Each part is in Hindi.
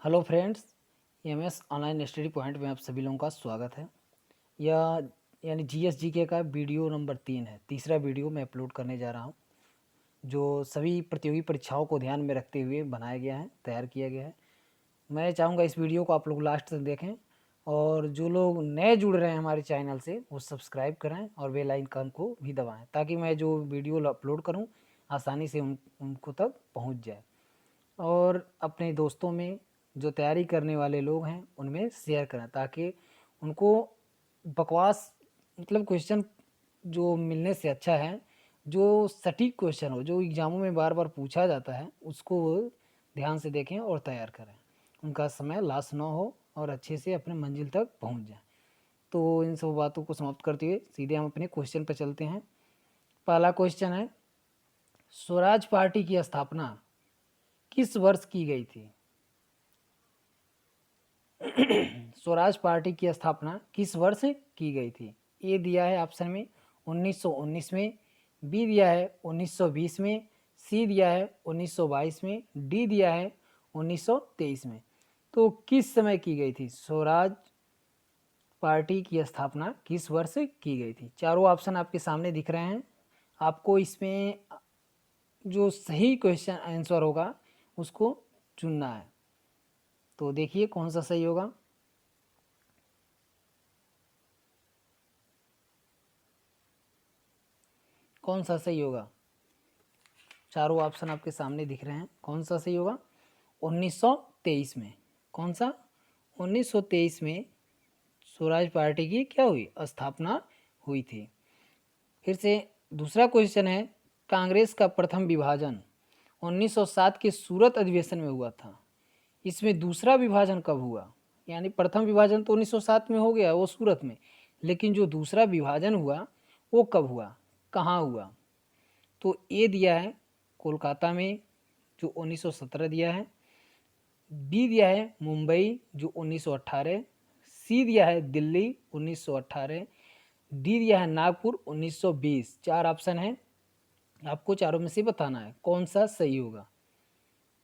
Hello friends, MS online study point में आप सभी लोगों का स्वागत है। यह यानी जीएसजीके का वीडियो नंबर 3 है। तीसरा वीडियो मैं अपलोड करने जा रहा हूं, जो सभी प्रतियोगी परीक्षाओं को ध्यान में रखते हुए बनाया गया है, तैयार किया गया है। मैं चाहूँगा इस वीडियो को आप लोग लास्ट तक देखें, और जो लोग नए जुड़ रहे हैं हमारे चैनल से वो सब्सक्राइब करें और बेल आइकन को भी दबाएँ, ताकि मैं जो वीडियो अपलोड करूँ आसानी से उनको तक पहुँच जाए। और अपने दोस्तों में जो तैयारी करने वाले लोग हैं उनमें शेयर करें, ताकि उनको बकवास क्वेश्चन जो मिलने से अच्छा है जो सटीक क्वेश्चन हो, जो एग्ज़ामों में बार बार पूछा जाता है, उसको वो ध्यान से देखें और तैयार करें। उनका समय लॉस ना हो और अच्छे से अपने मंजिल तक पहुंच जाए। तो इन सब बातों को समाप्त करते हुए सीधे हम अपने क्वेश्चन पर चलते हैं। पहला क्वेश्चन है, स्वराज पार्टी की स्थापना किस वर्ष की गई थी? स्वराज पार्टी की स्थापना किस वर्ष की गई थी? ए दिया है ऑप्शन में 1919 में, बी दिया है 1920 में, सी दिया है 1922 में, डी दिया है 1923 में। तो किस समय की गई थी स्वराज पार्टी की स्थापना, किस वर्ष की गई थी? चारों ऑप्शन आपके सामने दिख रहे हैं। आपको इसमें जो सही क्वेश्चन आंसर होगा उसको चुनना है। तो देखिए कौन सा सही होगा। कौन सा सही होगा? चारों ऑप्शन आपके सामने दिख रहे हैं। कौन सा सही होगा? 1923 में। कौन सा? 1923 में स्वराज पार्टी की क्या हुई? स्थापना हुई थी। फिर से दूसरा क्वेश्चन है, कांग्रेस का प्रथम विभाजन 1907 के सूरत अधिवेशन में हुआ था। इसमें दूसरा विभाजन कब हुआ? यानी प्रथम विभाजन तो 1907 में हो गया, वो सूरत में, लेकिन जो दूसरा विभाजन हुआ वो कब हुआ, कहाँ हुआ? तो ए दिया है कोलकाता में, जो 1917 दिया है, बी दिया है मुंबई जो 1918, सी दिया है दिल्ली 1918, डी दिया है नागपुर 1920। चार ऑप्शन है, आपको चारों में से बताना है कौन सा सही होगा।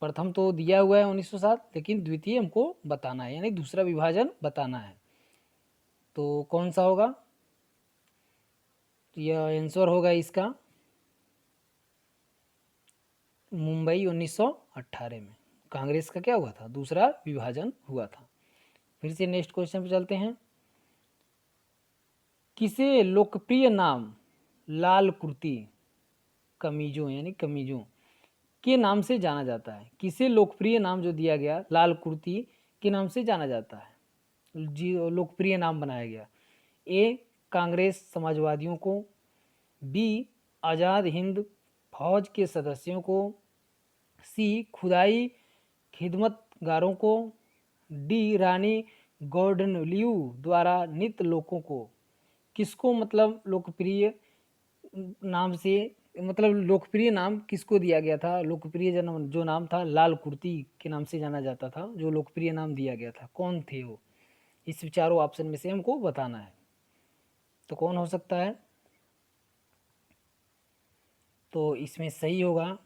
प्रथम तो दिया हुआ है 1907, लेकिन द्वितीय हमको बताना है, यानी दूसरा विभाजन बताना है। तो कौन सा होगा? तो यह आंसर होगा इसका मुंबई 1918 में कांग्रेस का क्या हुआ था? दूसरा विभाजन हुआ था। फिर से नेक्स्ट क्वेश्चन पे चलते हैं। किसे लोकप्रिय नाम लाल कुर्ती कमीजों यानी कमीजों के नाम से जाना जाता है? किसे लोकप्रिय नाम जो दिया गया लाल कुर्ती के नाम से जाना जाता है, जी लोकप्रिय नाम बनाया गया? ए कांग्रेस समाजवादियों को, बी आज़ाद हिंद फौज के सदस्यों को, सी खुदाई खिदमतगारों को, डी रानी गॉर्डनलियू द्वारा नित लोगों को। किसको लोकप्रिय नाम से लोकप्रिय नाम किसको दिया गया था? लोकप्रिय जो नाम था लाल कुर्ती के नाम से जाना जाता था, जो लोकप्रिय नाम दिया गया था, कौन थे वो? इस चारों ऑप्शन में से हमको बताना है। तो कौन हो सकता है? तो इसमें सही होगा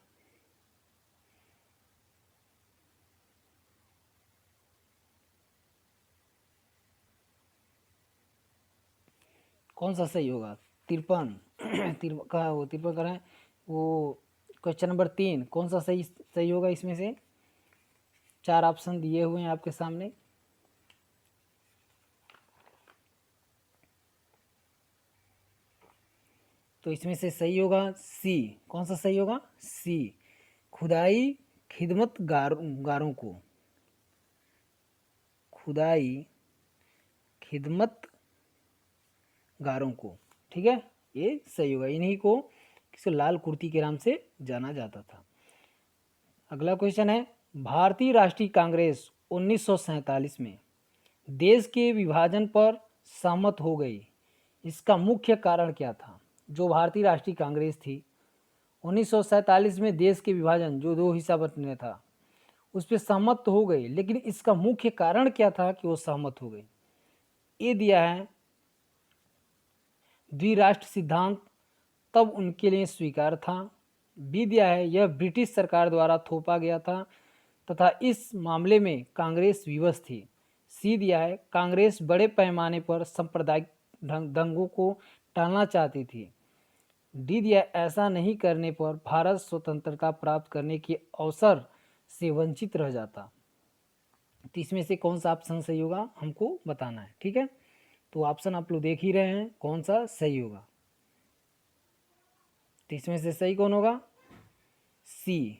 कौन सा सही होगा? 53 का वो 53 का है वो। क्वेश्चन नंबर 3 कौन सा सही सही होगा? इसमें से चार ऑप्शन दिए हुए हैं आपके सामने। तो इसमें से सही होगा सी। कौन सा सही होगा? सी खुदाई गारों को, खुदाई खिदमत गारों को। ठीक है, ये सही होगा। इन्हीं को किसी लाल कुर्ती के नाम से जाना जाता था। अगला क्वेश्चन है, भारतीय राष्ट्रीय कांग्रेस 1947 में देश के विभाजन पर सहमत हो गई, इसका मुख्य कारण क्या था? जो भारतीय राष्ट्रीय कांग्रेस थी 1947 में देश के विभाजन जो दो हिस्सा बनने था उस पर सहमत तो हो गई, लेकिन इसका मुख्य कारण क्या था कि वो सहमत हो गई? ये दिया है द्विराष्ट्र सिद्धांत तब उनके लिए स्वीकार था, बी दिया है यह ब्रिटिश सरकार द्वारा थोपा गया था तथा इस मामले में कांग्रेस विवश थी। सी दिया है कांग्रेस बड़े पैमाने पर सांप्रदायिक दंगों को टालना चाहती थी। डी दिया ऐसा नहीं करने पर भारत स्वतंत्रता प्राप्त करने के अवसर से वंचित रह जाता। तो इसमें से कौन सा ऑप्शन सही होगा हमको बताना है, ठीक है। तो ऑप्शन आप लोग देख ही रहे हैं कौन सा सही होगा। तो इसमें से सही कौन होगा? सी,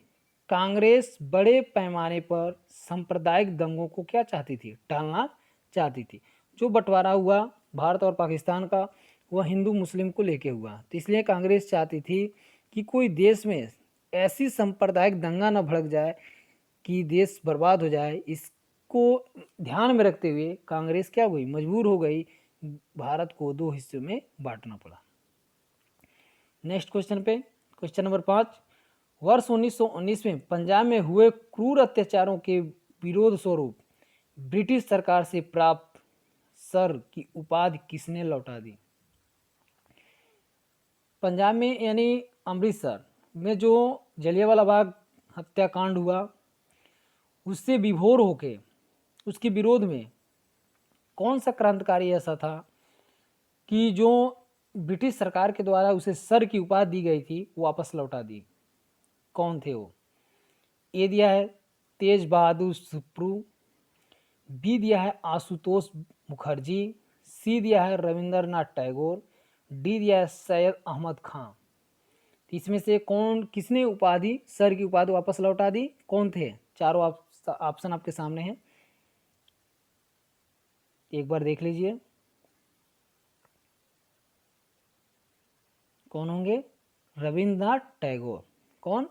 कांग्रेस बड़े पैमाने पर सांप्रदायिक दंगों को क्या चाहती थी? टालना चाहती थी। जो बंटवारा हुआ भारत और पाकिस्तान का वह हिंदू मुस्लिम को लेके हुआ, तो इसलिए कांग्रेस चाहती थी कि कोई देश में ऐसी सांप्रदायिक दंगा न भड़क जाए कि देश बर्बाद हो जाए। इसको ध्यान में रखते हुए कांग्रेस क्या हुई? मजबूर हो गई, भारत को दो हिस्सों में बांटना पड़ा। नेक्स्ट क्वेश्चन पे, क्वेश्चन नंबर 5, वर्ष 1919 में पंजाब में हुए क्रूर अत्याचारों के विरोध स्वरूप ब्रिटिश सरकार से प्राप्त सर की उपाधि किसने लौटा दी? पंजाब में यानी अमृतसर में जो जलियांवाला बाग हत्याकांड हुआ, उससे विभोर होके उसके विरोध में कौन सा क्रांतिकारी ऐसा था कि जो ब्रिटिश सरकार के द्वारा उसे सर की उपाधि दी गई थी वो वापस लौटा दी? कौन थे वो? ए दिया है तेज बहादुर सुप्रू, बी दिया है आशुतोष मुखर्जी, सी दिया है रविंद्रनाथ टैगोर, डी दिया है सैयद अहमद खान। इसमें से कौन, किसने उपाधि, सर की उपाधि वापस लौटा दी? कौन थे? चारों ऑप्शन आपके सामने हैं, एक बार देख लीजिए कौन होंगे? रविंद्रनाथ टैगोर। कौन?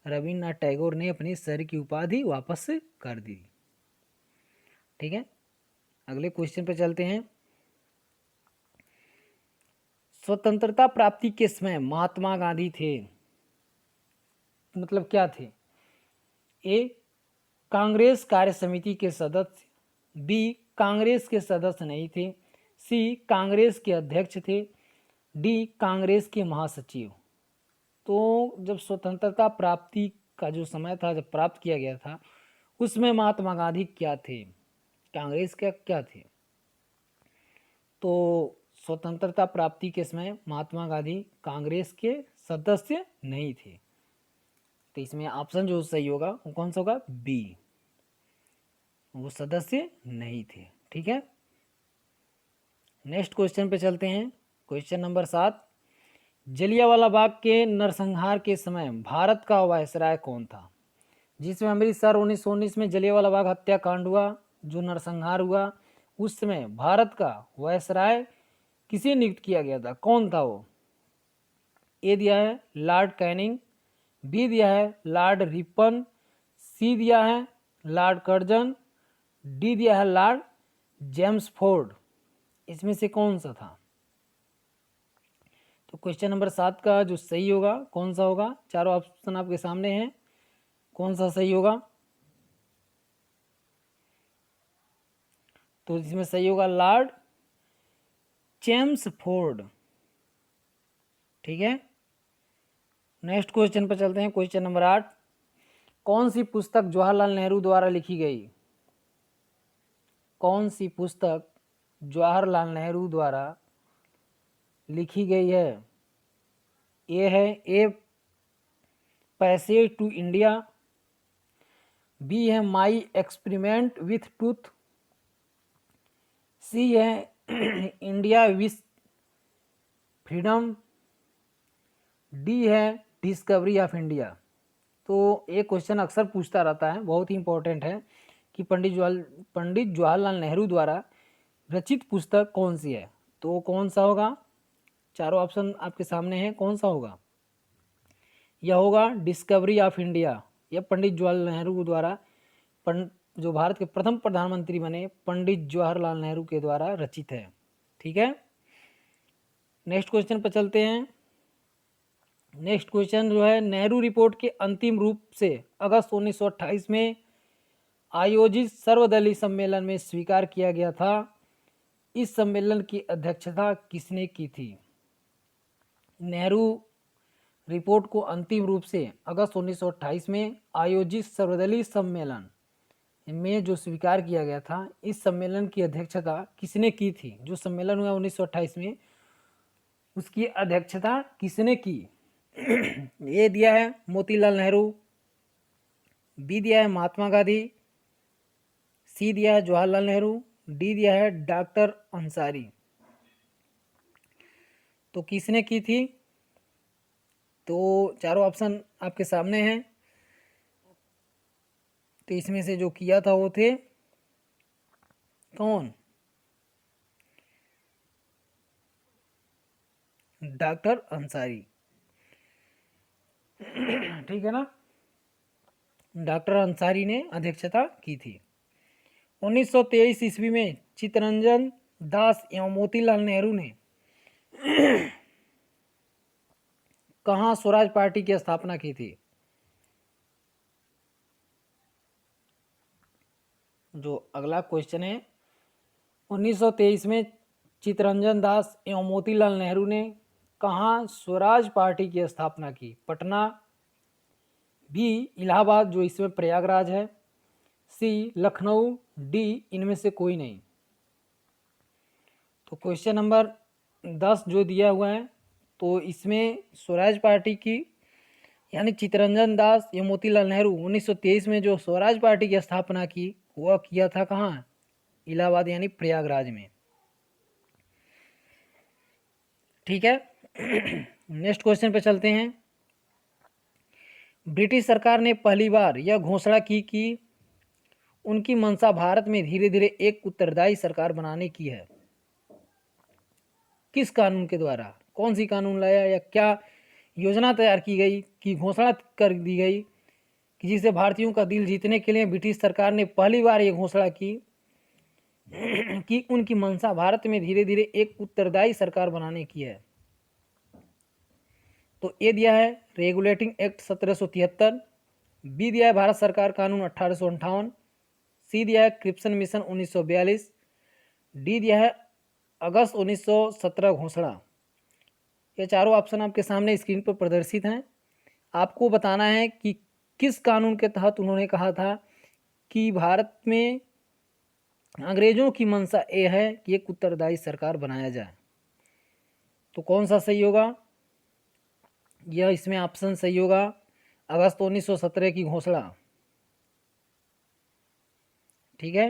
रविंद्रनाथ टैगोर ने अपनी सर की उपाधि वापस कर दी। ठीक है, अगले क्वेश्चन पे चलते हैं। स्वतंत्रता प्राप्ति के समय महात्मा गांधी थे, मतलब क्या थे? ए, कांग्रेस कार्य समिति के सदस्य, बी, कांग्रेस के सदस्य नहीं थे, सी, कांग्रेस के अध्यक्ष थे, डी, कांग्रेस के महासचिव। तो जब स्वतंत्रता प्राप्ति का जो समय था, जब प्राप्त किया गया था, उसमें महात्मा गांधी क्या थे? कांग्रेस के क्या थे? तो स्वतंत्रता प्राप्ति के समय महात्मा गांधी कांग्रेस के सदस्य नहीं थे। तो इसमें ऑप्शन जो सही होगा वो कौन सा होगा? बी, वो सदस्य नहीं थे। ठीक है, नेक्स्ट क्वेश्चन पे चलते हैं। क्वेश्चन नंबर 7, जलियांवाला बाग के नरसंहार के समय भारत का वायसराय कौन था? जिसमें अमृतसर 1919 में जलियांवाला बाग हत्याकांड हुआ, जो नरसंहार हुआ, उस समय भारत का वायसराय किसे नियुक्त किया गया था? कौन था वो? ए दिया है लॉर्ड कैनिंग, बी दिया है लॉर्ड रिपन, सी दिया है लॉर्ड कर्जन, डी दिया है लॉर्ड जेम्स फोर्ड। इसमें से कौन सा था? तो क्वेश्चन नंबर 7 का जो सही होगा कौन सा होगा? चारों ऑप्शन आपके सामने हैं, कौन सा सही होगा? तो इसमें सही होगा लॉर्ड जेम्स फोर्ड। ठीक है, नेक्स्ट क्वेश्चन पर चलते हैं। क्वेश्चन नंबर 8, कौन सी पुस्तक जवाहरलाल नेहरू द्वारा लिखी गई? कौन सी पुस्तक जवाहरलाल नेहरू द्वारा लिखी गई है? ए है A passage to India, B है my experiment with truth, C है इंडिया विथ फ्रीडम, डी है डिस्कवरी ऑफ इंडिया। तो एक क्वेश्चन अक्सर पूछता रहता है, बहुत ही इंपॉर्टेंट है कि पंडित जवाहरलाल नेहरू द्वारा रचित पुस्तक कौन सी है? तो कौन सा होगा? चारों ऑप्शन आपके सामने हैं, कौन सा होगा? यह होगा डिस्कवरी ऑफ इंडिया। यह पंडित जवाहरलाल नेहरू द्वारा, जो भारत के प्रथम प्रधानमंत्री बने पंडित जवाहरलाल नेहरू के द्वारा रचित है। ठीक है, नेक्स्ट क्वेश्चन पर चलते हैं। नेक्स्ट क्वेश्चन जो है, नेहरू रिपोर्ट के अंतिम रूप से अगस्त 1928 में आयोजित सर्वदलीय सम्मेलन में स्वीकार किया गया था। इस सम्मेलन की अध्यक्षता किसने की थी? नेहरू रिपोर्ट को अंतिम रूप से अगस्त 1928 में आयोजित सर्वदलीय सम्मेलन में जो स्वीकार किया गया था, इस सम्मेलन की अध्यक्षता किसने की थी? जो सम्मेलन हुआ 1928 में, उसकी अध्यक्षता किसने की? ए दिया है मोतीलाल नेहरू, बी दिया है महात्मा गांधी, सी दिया है जवाहरलाल नेहरू, डी दिया है डॉक्टर अंसारी। तो किसने की थी? तो चारों ऑप्शन आपके सामने हैं। तो इसमें से जो किया था वो थे कौन? डॉक्टर अंसारी। ठीक है ना, डॉक्टर अंसारी ने अध्यक्षता की थी। 1923 ईस्वी में चित्तरंजन दास एवं मोतीलाल नेहरू ने कहाँ स्वराज पार्टी की स्थापना की थी? जो अगला क्वेश्चन है, 1923 में चित्तरंजन दास एवं मोतीलाल नेहरू ने कहाँ स्वराज पार्टी की स्थापना की? पटना, बी इलाहाबाद जो इसमें प्रयागराज है, सी लखनऊ, डी इनमें से कोई नहीं। तो क्वेश्चन नंबर 10 जो दिया हुआ है, तो इसमें स्वराज पार्टी की यानी चित्तरंजन दास या मोतीलाल नेहरू 1923 में जो स्वराज पार्टी की स्थापना की, वह किया था कहाँ? इलाहाबाद यानी प्रयागराज में। ठीक है। नेक्स्ट क्वेश्चन पे चलते हैं। ब्रिटिश सरकार ने पहली बार यह घोषणा की कि उनकी मंशा भारत में धीरे धीरे एक उत्तरदायी सरकार बनाने की है। किस कानून के द्वारा? कौन सी कानून लाया या क्या योजना तैयार की गई कि घोषणा कर दी गई कि जिसे भारतीयों का दिल जीतने के लिए ब्रिटिश सरकार ने पहली बार ये घोषणा की कि उनकी मंशा भारत में धीरे धीरे एक उत्तरदायी सरकार बनाने की है? तो ए दिया है रेगुलेटिंग एक्ट 1773, बी दिया है भारत सरकार कानून 1858, सी दिया है क्रिप्सन मिशन 1942, डी दिया है अगस्त 1917 घोषणा। ये चारों ऑप्शन आपके सामने स्क्रीन पर प्रदर्शित हैं। आपको बताना है कि किस कानून के तहत उन्होंने कहा था कि भारत में अंग्रेजों की मंशा ये है कि एक उत्तरदायी सरकार बनाया जाए। तो कौन सा सही होगा? यह इसमें ऑप्शन सही होगा, अगस्त 1917 की घोषणा। ठीक है।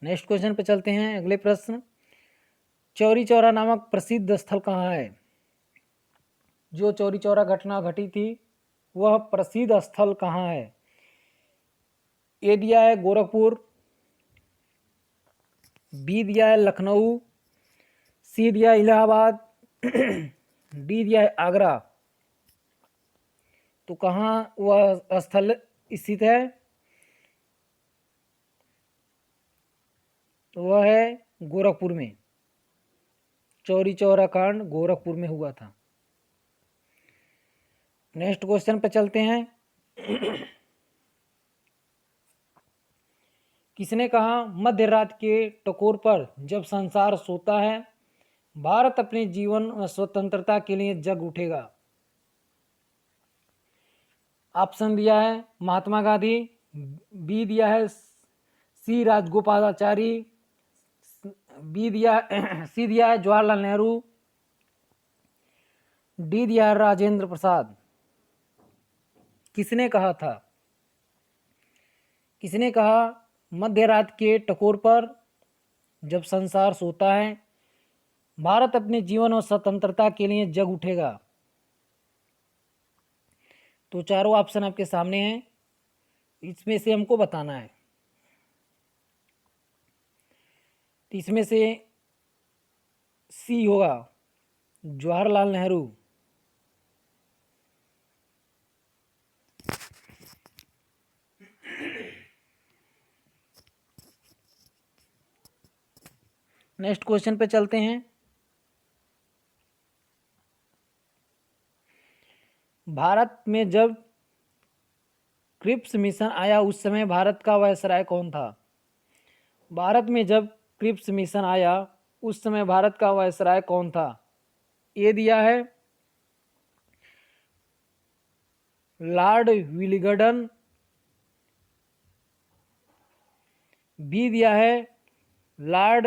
नेक्स्ट क्वेश्चन पे चलते हैं। अगले प्रश्न, चौरी चौरा नामक प्रसिद्ध स्थल कहाँ है? जो चौरी चौरा घटना घटी थी वह प्रसिद्ध स्थल कहाँ है? ए दिया है गोरखपुर, बी दिया है लखनऊ, सी दिया है इलाहाबाद, डी दिया है आगरा। तो कहाँ वह स्थल स्थित है? तो वह है गोरखपुर में। चौरी चौरा कांड गोरखपुर में हुआ था। नेक्स्ट क्वेश्चन पे चलते हैं। किसने कहा मध्य रात के टकोर पर जब संसार सोता है भारत अपने जीवन व स्वतंत्रता के लिए जग उठेगा? ऑप्शन दिया है महात्मा गांधी, बी दिया है सी राजगोपालाचारी, सी दिया है जवाहरलाल नेहरू, डी दिया है राजेंद्र प्रसाद। किसने कहा था? किसने कहा मध्य रात के टकोर पर जब संसार सोता है भारत अपने जीवन और स्वतंत्रता के लिए जग उठेगा? तो चारों ऑप्शन आपके सामने हैं, इसमें से हमको बताना है। तो इसमें से सी होगा जवाहरलाल नेहरू। नेक्स्ट क्वेश्चन पे चलते हैं। भारत में जब क्रिप्स मिशन आया उस समय भारत का वायसराय कौन था? भारत में जब क्रिप्स मिशन आया उस समय भारत का वायसराय कौन था? ए दिया है लॉर्ड विलिंगडन। बी दिया है लॉर्ड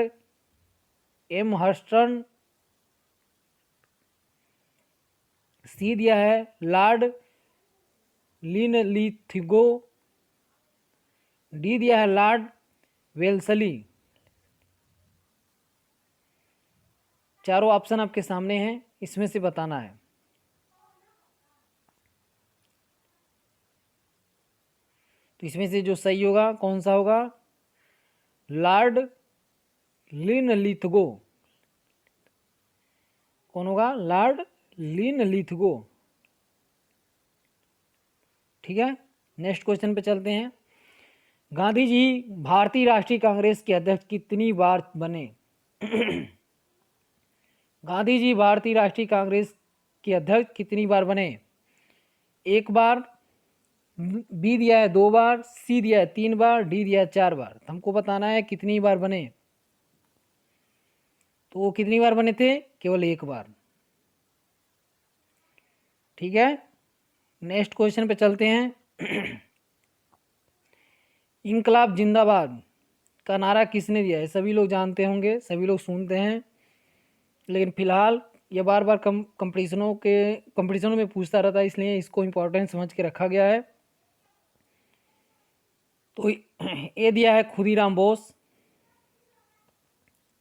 एमहर्स्टन। सी दिया है लॉर्ड लिनलिथगो। डी दिया है लॉर्ड वेल्सली। चारों ऑप्शन आपके सामने हैं, इसमें से बताना है। तो इसमें से जो सही होगा कौन सा होगा? Lord Linlithgow. कौन होगा? Lord Linlithgow. ठीक है, नेक्स्ट क्वेश्चन पे चलते हैं। गांधी जी भारतीय राष्ट्रीय कांग्रेस के अध्यक्ष कितनी बार बने? गांधी जी भारतीय राष्ट्रीय कांग्रेस के अध्यक्ष कितनी बार बने? एक बार, बी दिया है 2 बार, सी दिया है 3 बार, डी दिया है 4 बार। हमको बताना है कितनी बार बने। तो वो कितनी बार बने थे? केवल 1 बार। ठीक है, नेक्स्ट क्वेश्चन पे चलते हैं। इंकलाब जिंदाबाद का नारा किसने दिया है? सभी लोग जानते होंगे, सभी लोग सुनते हैं, लेकिन फिलहाल ये बार बार कंपटीशनों में पूछता रहता है, इसलिए इसको इम्पोर्टेंट समझ के रखा गया है। तो ए दिया है खुदीराम बोस,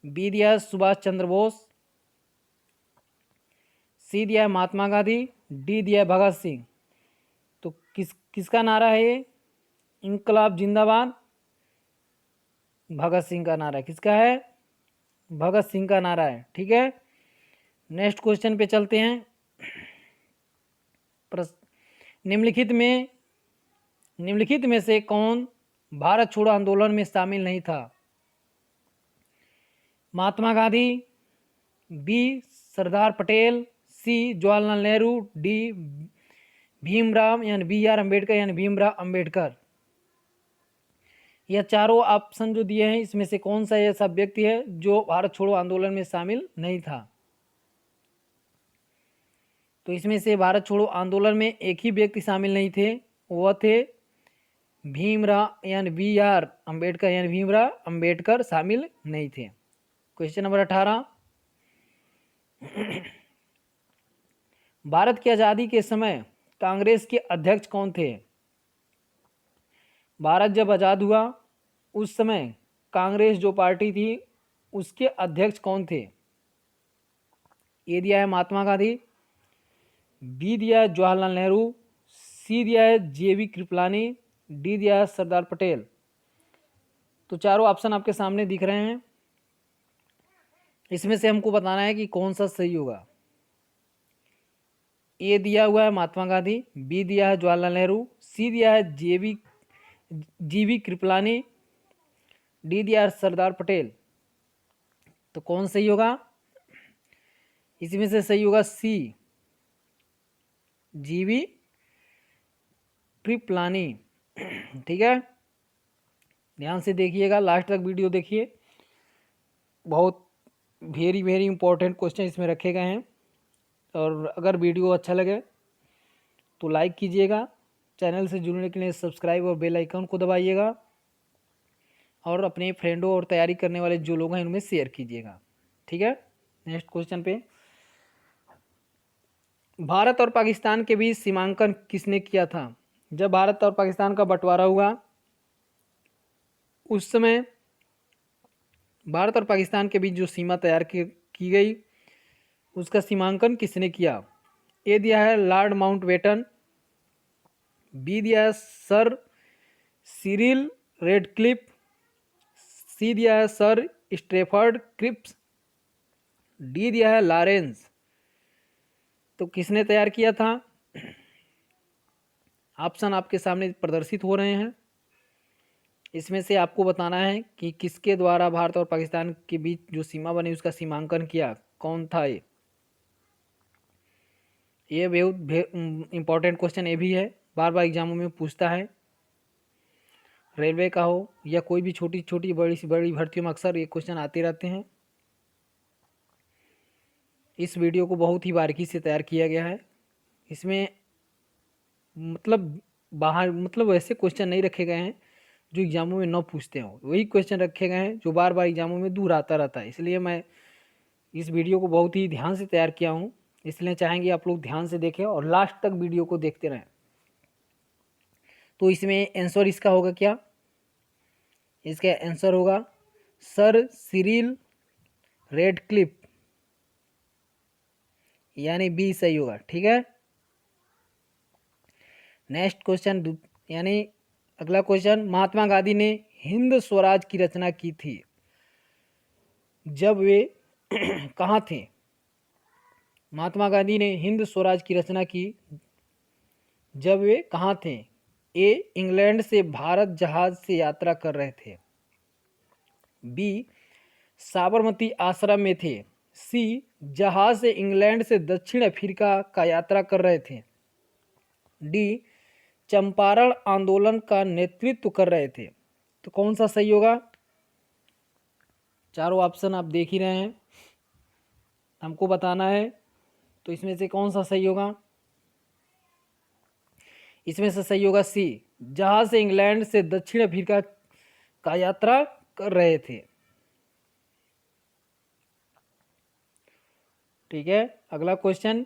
बी दिया है सुभाष चंद्र बोस, सी दिया है महात्मा गांधी, डी दिया है भगत सिंह। तो किसका नारा है ये? इंकलाब जिंदाबाद भगत सिंह का नारा है। किसका है? भगत सिंह का नारा है। ठीक है, नेक्स्ट क्वेश्चन पे चलते हैं। निम्नलिखित में से कौन भारत छोड़ो आंदोलन में शामिल नहीं था? महात्मा गांधी, बी सरदार पटेल, सी जवाहरलाल नेहरू, डी भीमराव यानी B.R. अम्बेडकर यानी भीमराव अम्बेडकर। यह चारों ऑप्शन जो दिए हैं, इसमें से कौन सा ऐसा व्यक्ति है जो भारत छोड़ो आंदोलन में शामिल नहीं था? तो इसमें से भारत छोड़ो आंदोलन में एक ही व्यक्ति शामिल नहीं थे, वह थे भीमराव यानी B.R. अम्बेडकर यानी भीमराव अम्बेडकर शामिल नहीं थे। Question number 18। भारत की आज़ादी के समय कांग्रेस के अध्यक्ष कौन थे? भारत जब आज़ाद हुआ उस समय कांग्रेस जो पार्टी थी उसके अध्यक्ष कौन थे? ए दिया है महात्मा गांधी, बी दिया है जवाहरलाल नेहरू, सी दिया है JV कृपलानी, डी दिया है सरदार पटेल। तो चारों ऑप्शन आपके सामने दिख रहे हैं, इसमें से हमको बताना है कि कौन सा सही होगा। ए दिया हुआ है महात्मा गांधी, बी दिया है जवाहरलाल नेहरू, सी दिया है JV कृपलानी, डी दिया है सरदार पटेल। तो कौन सही होगा? इसमें से सही होगा सी JV कृपलानी। ठीक है, ध्यान से देखिएगा, लास्ट तक वीडियो देखिए, बहुत वेरी इंपॉर्टेंट क्वेश्चन इसमें रखे गए हैं। और अगर वीडियो अच्छा लगे तो लाइक कीजिएगा, चैनल से जुड़ने के लिए सब्सक्राइब और बेल आइकन को दबाइएगा, और अपने फ्रेंडों और तैयारी करने वाले जो लोग हैं उनमें शेयर कीजिएगा। ठीक है, नेक्स्ट क्वेश्चन पे। भारत और पाकिस्तान के बीच सीमांकन किसने किया था? जब भारत और पाकिस्तान का बंटवारा हुआ उस समय भारत और पाकिस्तान के बीच जो सीमा तैयार की गई उसका सीमांकन किसने किया? ए दिया है लॉर्ड माउंटबेटन, बी दिया है सर सिरिल रेडक्लिफ, सी दिया है सर स्ट्रैफर्ड क्रिप्स, डी दिया है लॉरेंस। तो किसने तैयार किया था? ऑप्शन आपके सामने प्रदर्शित हो रहे हैं, इसमें से आपको बताना है कि किसके द्वारा भारत और पाकिस्तान के बीच जो सीमा बनी उसका सीमांकन किया, कौन था ये बहुत इंपॉर्टेंट क्वेश्चन ये भी है, बार बार एग्जामों में पूछता है, रेलवे का हो या कोई भी छोटी छोटी बड़ी से बड़ी भर्तियों में अक्सर ये क्वेश्चन आते रहते हैं। इस वीडियो को बहुत ही बारीकी से तैयार किया गया है, इसमें मतलब बाहर, मतलब वैसे क्वेश्चन नहीं रखे गए हैं जो एग्जामों में न पूछते हो, वही क्वेश्चन रखे गए हैं जो बार बार एग्जामों में दूर आता रहता है। इसलिए मैं इस वीडियो को बहुत ही ध्यान से तैयार किया हूँ, इसलिए चाहेंगे आप लोग ध्यान से देखें और लास्ट तक वीडियो को देखते रहें। तो इसमें आंसर इसका होगा क्या? इसका आंसर होगा सर सिरिल रेडक्लिफ, यानी बी सही होगा। ठीक है, नेक्स्ट क्वेश्चन, यानी अगला क्वेश्चन, महात्मा गांधी ने हिंद स्वराज की रचना की थी जब वे कहाँ थे? महात्मा गांधी ने हिंद स्वराज की रचना की जब वे कहाँ थे? ए इंग्लैंड से भारत जहाज से यात्रा कर रहे थे, बी साबरमती आश्रम में थे, सी जहाज से इंग्लैंड से दक्षिण अफ्रीका का यात्रा कर रहे थे, डी चंपारण आंदोलन का नेतृत्व कर रहे थे। तो कौन सा सही होगा? चारों ऑप्शन आप देख ही रहे हैं, हमको बताना है। तो इसमें से कौन सा सही होगा? इसमें से सही होगा सी, जहाज से इंग्लैंड से दक्षिण अफ्रीका का यात्रा कर रहे थे। ठीक है, अगला क्वेश्चन,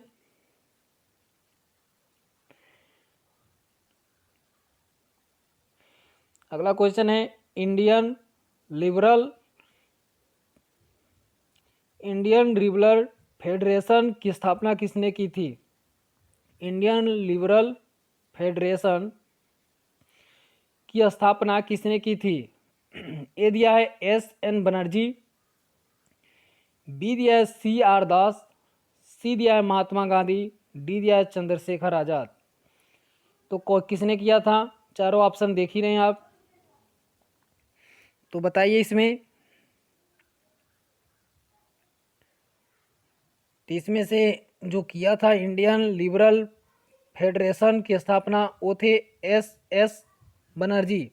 अगला क्वेश्चन है इंडियन लिबरल फेडरेशन की स्थापना किसने की थी? इंडियन लिबरल फेडरेशन की स्थापना किसने की थी? ए दिया है एस.एन. बनर्जी, बी दिया है C.R. दास, सी दिया है महात्मा गांधी, डी दिया है चंद्रशेखर आजाद। तो किसने किया था? चारों ऑप्शन देख ही रहे हैं आप, तो बताइए इसमें। तो इसमें से जो किया था इंडियन लिबरल फेडरेशन की स्थापना, वो थे S.S. बनर्जी,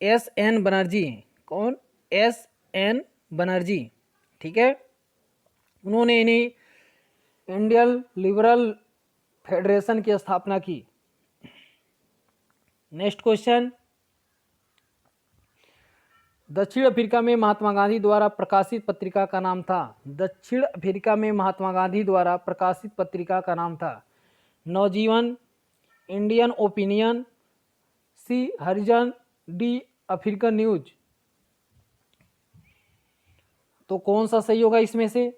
S.N. बनर्जी। कौन? S.N. बनर्जी। ठीक है, उन्होंने इन्हीं इंडियन लिबरल फेडरेशन की स्थापना की। नेक्स्ट क्वेश्चन, दक्षिण अफ्रीका में महात्मा गांधी द्वारा प्रकाशित पत्रिका का नाम था? दक्षिण अफ्रीका में महात्मा गांधी द्वारा प्रकाशित पत्रिका का नाम था नवजीवन, इंडियन ओपिनियन, सी हरिजन, डी अफ्रीकन न्यूज। तो कौन सा सही होगा इसमें से?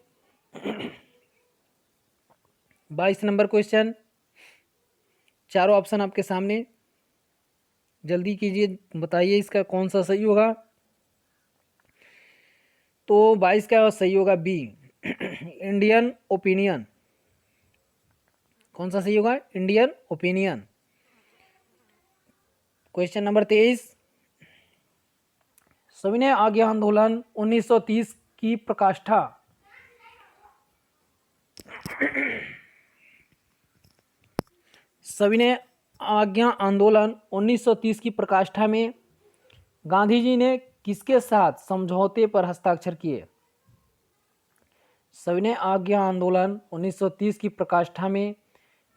22 नंबर क्वेश्चन, चारों ऑप्शन आपके सामने, जल्दी कीजिए, बताइए इसका कौन सा सही होगा। तो 22 का सही होगा बी, इंडियन ओपिनियन। कौन सा सही होगा? Indian opinion. क्वेश्चन नंबर 23, सविनय आज्ञा आंदोलन 1930 की प्रकाष्ठा सविनय आज्ञा आंदोलन 1930 की प्रकाष्ठा में गांधी जी ने किसके साथ समझौते पर हस्ताक्षर किए? सविनय आज्ञा आंदोलन 1930 की प्रकाष्ठा में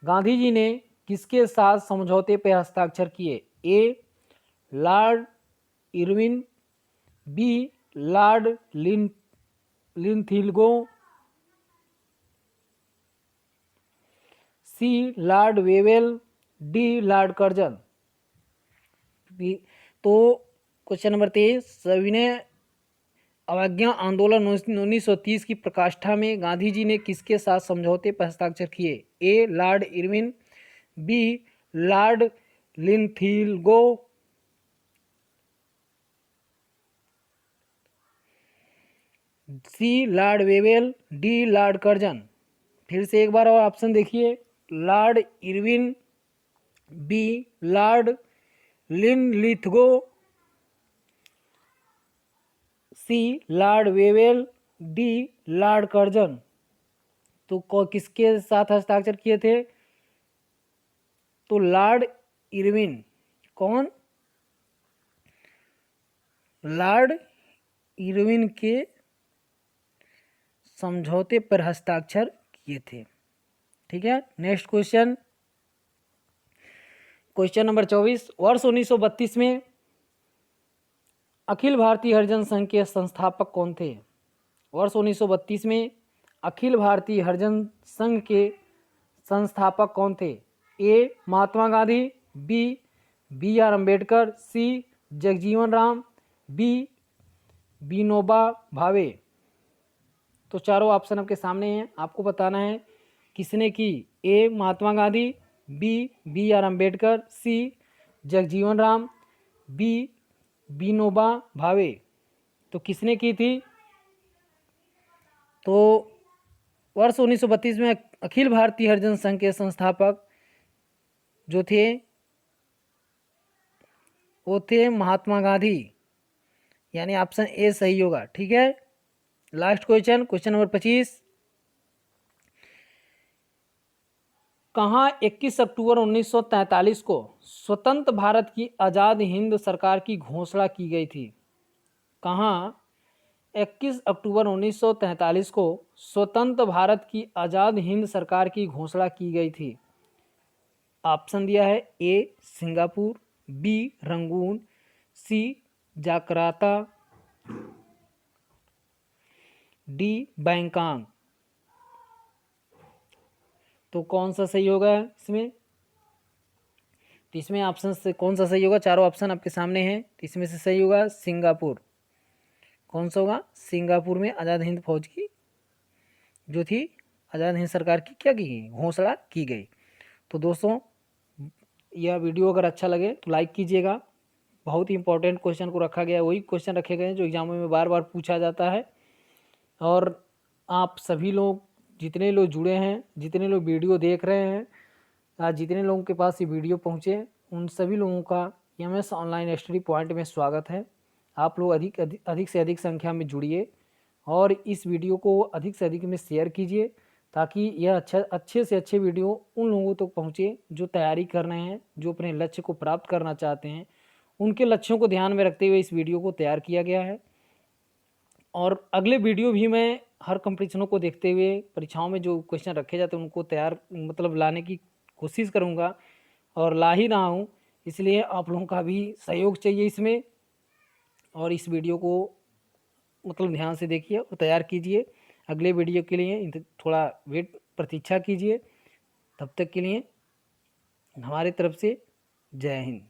गांधी जी ने किसके साथ समझौते पर हस्ताक्षर किए? A Lord Irwin, B Lord Linlithgow, C Lord Wavell, D Lord Curzon. तो क्वेश्चन नंबर 23, सविनय अवज्ञा आंदोलन 1930 की प्रकाष्ठा में गांधी जी ने किसके साथ समझौते पर हस्ताक्षर किए? A Lord Irwin, B Lord Linlithgow, C Lord Wavell, D Lord Curzon. फिर से एक बार और ऑप्शन देखिए, Lord Irwin, B Lord Linlithgow, C Lord Wavell, D Lord Curzon. तो किसके साथ हस्ताक्षर किए थे? तो लॉर्ड इरविन। कौन? लॉर्ड इरविन के समझौते पर हस्ताक्षर किए थे। ठीक है। नेक्स्ट क्वेश्चन, क्वेश्चन नंबर 24, वर्ष 1932 में अखिल भारतीय हरिजन संघ के संस्थापक कौन थे? वर्ष 1932 में अखिल भारतीय हरिजन संघ के संस्थापक कौन थे? A Mahatma Gandhi, B B R Ambedkar, C Jagjivan Ram, B Vinoba Bhave. तो चारों ऑप्शन आपके सामने हैं, आपको बताना है किसने की। A Mahatma Gandhi, B R Ambedkar, C Jagjivan Ram, B Vinoba Bhave. तो किसने की थी? तो वर्ष 1932 में अखिल भारतीय हरिजन संघ के संस्थापक जो थे वो थे महात्मा गांधी, यानी ऑप्शन ए सही होगा। ठीक है। लास्ट क्वेश्चन, क्वेश्चन नंबर 25, कहाँ 21 अक्टूबर 1943 को स्वतंत्र भारत की आज़ाद हिंद सरकार की घोषणा की गई थी? कहाँ 21 अक्टूबर 1943 को स्वतंत्र भारत की आज़ाद हिंद सरकार की घोषणा की गई थी? ऑप्शन दिया है ए सिंगापुर, बी रंगून, सी जाकर्ता, डी बैंकॉक। तो कौन सा सही होगा इसमें? तो इसमें ऑप्शन से कौन सा सही होगा? चारों ऑप्शन आपके सामने हैं, तो इसमें से सही होगा सिंगापुर। कौन सा होगा? सिंगापुर में आज़ाद हिंद फौज की जो थी आज़ाद हिंद सरकार की क्या की गई? घोषणा की गई। तो दोस्तों यह वीडियो अगर अच्छा लगे तो लाइक कीजिएगा। बहुत ही इंपॉर्टेंट क्वेश्चन को रखा गया है, वही क्वेश्चन रखे गए हैं जो एग्जामों में बार बार पूछा जाता है। और आप सभी लोग जितने लोग जुड़े हैं, जितने लोग वीडियो देख रहे हैं, आज जितने लोगों के पास ये वीडियो पहुँचे, उन सभी लोगों का एमएस ऑनलाइन स्टडी पॉइंट में स्वागत है। आप लोग अधिक से अधिक संख्या में जुड़िए और इस वीडियो को अधिक से अधिक में शेयर कीजिए ताकि यह अच्छे से अच्छे वीडियो उन लोगों तक पहुँचे जो तैयारी कर रहे हैं, जो अपने लक्ष्य को प्राप्त करना चाहते हैं। उनके लक्ष्यों को ध्यान में रखते हुए इस वीडियो को तैयार किया गया है। और अगले वीडियो भी मैं हर कंपटीशनों को देखते हुए परीक्षाओं में जो क्वेश्चन रखे जाते हैं उनको तैयार लाने की कोशिश करूँगा और ला ही रहा हूँ। इसलिए आप लोगों का भी सहयोग चाहिए इसमें, और इस वीडियो को ध्यान से देखिए और तैयार कीजिए। अगले वीडियो के लिए थोड़ा प्रतीक्षा कीजिए। तब तक के लिए हमारी तरफ से जय हिंद।